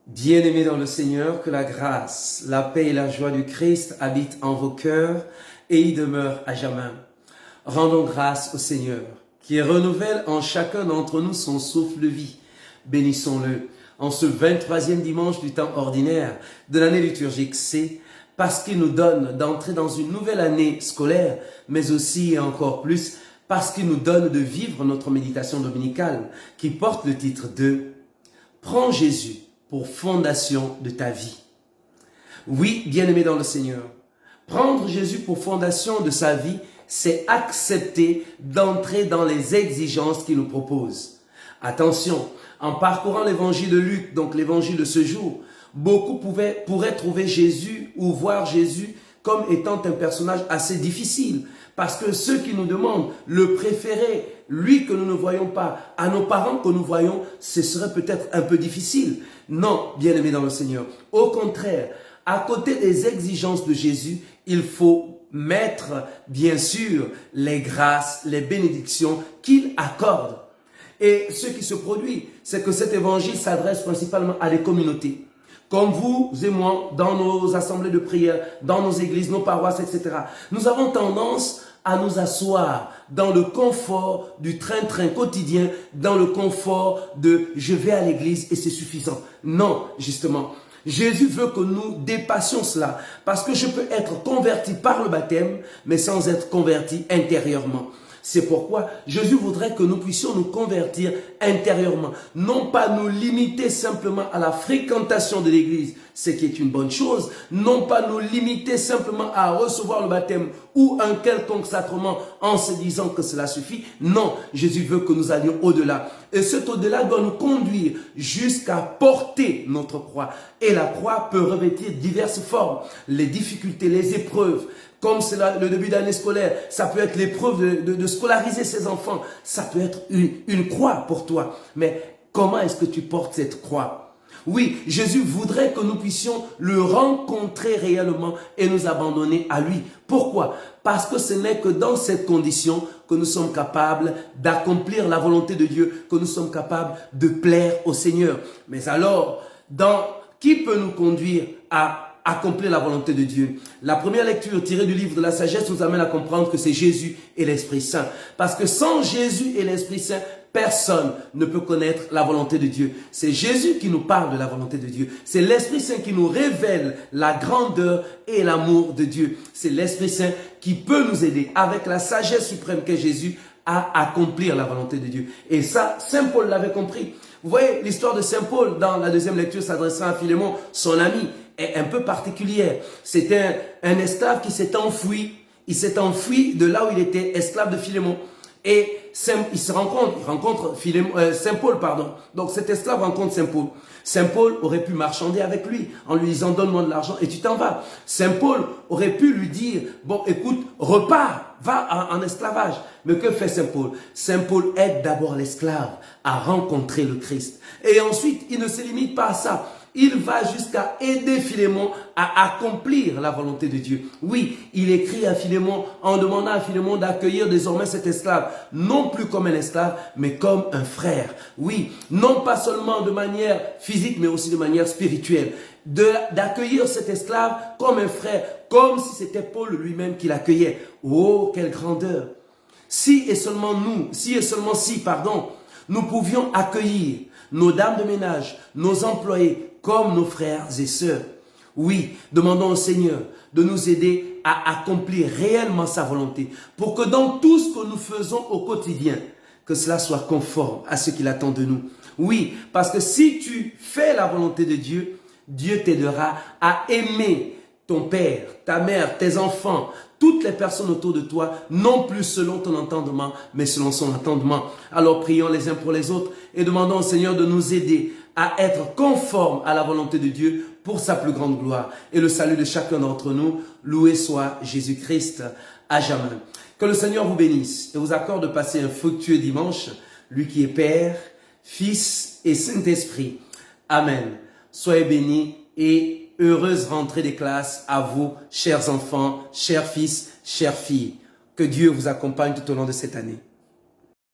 Bien-aimés dans le Seigneur, que la grâce, la paix et la joie du Christ habitent en vos cœurs et y demeurent à jamais. Rendons grâce au Seigneur, qui renouvelle en chacun d'entre nous son souffle de vie. Bénissons-le en ce 23e dimanche du temps ordinaire de l'année liturgique C, parce qu'il nous donne d'entrer dans une nouvelle année scolaire, mais aussi et encore plus, parce qu'il nous donne de vivre notre méditation dominicale, qui porte le titre de « Prends Jésus pour fondation de ta vie ». Oui, bien-aimé dans le Seigneur, prendre Jésus pour fondation de sa vie, c'est accepter d'entrer dans les exigences qu'il nous propose. Attention, en parcourant l'évangile de Luc, donc l'évangile de ce jour, beaucoup pourraient trouver Jésus ou voir Jésus comme étant un personnage assez difficile. Parce que ceux qui nous demandent le préféré, lui que nous ne voyons pas, à nos parents que nous voyons, ce serait peut-être un peu difficile. Non, bien-aimé dans le Seigneur. Au contraire, à côté des exigences de Jésus, il faut mettre, bien sûr, les grâces, les bénédictions qu'il accorde. Et ce qui se produit, c'est que cet évangile s'adresse principalement à des communautés. Comme vous et moi, dans nos assemblées de prière, dans nos églises, nos paroisses, etc. Nous avons tendance à nous asseoir dans le confort du train-train quotidien, dans le confort de « je vais à l'église et c'est suffisant ». Non, justement. Jésus veut que nous dépassions cela, parce que je peux être converti par le baptême, mais sans être converti intérieurement. C'est pourquoi Jésus voudrait que nous puissions nous convertir intérieurement. Non pas nous limiter simplement à la fréquentation de l'église, ce qui est une bonne chose. Non pas nous limiter simplement à recevoir le baptême ou un quelconque sacrement en se disant que cela suffit. Non, Jésus veut que nous allions au-delà. Et cet au-delà doit nous conduire jusqu'à porter notre croix. Et la croix peut revêtir diverses formes. Les difficultés, les épreuves. Comme c'est le début d'année scolaire, ça peut être l'épreuve de scolariser ses enfants. Ça peut être une croix pour toi. Mais comment est-ce que tu portes cette croix? Oui, Jésus voudrait que nous puissions le rencontrer réellement et nous abandonner à lui. Pourquoi? Parce que ce n'est que dans cette condition que nous sommes capables d'accomplir la volonté de Dieu, que nous sommes capables de plaire au Seigneur. Mais alors, qui peut nous conduire à accomplir la volonté de Dieu? La première lecture tirée du livre de la sagesse nous amène à comprendre que c'est Jésus et l'Esprit Saint. Parce que sans Jésus et l'Esprit Saint, personne ne peut connaître la volonté de Dieu. C'est Jésus qui nous parle de la volonté de Dieu. C'est l'Esprit Saint qui nous révèle la grandeur et l'amour de Dieu. C'est l'Esprit Saint qui peut nous aider avec la sagesse suprême qu'est Jésus à accomplir la volonté de Dieu. Et ça, Saint Paul l'avait compris. Vous voyez, l'histoire de Saint Paul dans la deuxième lecture s'adressant à Philémon, son ami, est un peu particulière. C'était un esclave qui s'est enfui. Il s'est enfui de là où il était esclave de Philémon. Et il rencontre Saint Paul, pardon. Donc cet esclave rencontre Saint Paul. Saint Paul aurait pu marchander avec lui en lui disant « donne-moi de l'argent et tu t'en vas ». Saint Paul aurait pu lui dire « bon, écoute, repars, va en esclavage ». Mais que fait Saint Paul? Saint Paul aide d'abord l'esclave à rencontrer le Christ. Et ensuite, il ne se limite pas à ça. Il va jusqu'à aider Philémon à accomplir la volonté de Dieu. Oui, il écrit à Philémon en demandant à Philémon d'accueillir désormais cet esclave, non plus comme un esclave, mais comme un frère. Oui, non pas seulement de manière physique, mais aussi de manière spirituelle. D'accueillir cet esclave comme un frère, comme si c'était Paul lui-même qui l'accueillait. Oh, quelle grandeur! Si nous pouvions accueillir nos dames de ménage, nos employés, comme nos frères et sœurs. Oui, demandons au Seigneur de nous aider à accomplir réellement sa volonté, pour que dans tout ce que nous faisons au quotidien, que cela soit conforme à ce qu'il attend de nous. Oui, parce que si tu fais la volonté de Dieu, Dieu t'aidera à aimer ton père, ta mère, tes enfants, toutes les personnes autour de toi, non plus selon ton entendement, mais selon son entendement. Alors prions les uns pour les autres et demandons au Seigneur de nous aider à être conformes à la volonté de Dieu pour sa plus grande gloire. Et le salut de chacun d'entre nous, loué soit Jésus-Christ à jamais. Que le Seigneur vous bénisse et vous accorde de passer un fructueux dimanche, lui qui est Père, Fils et Saint-Esprit. Amen. Soyez bénis et heureuse rentrée des classes à vous, chers enfants, chers fils, chères filles. Que Dieu vous accompagne tout au long de cette année.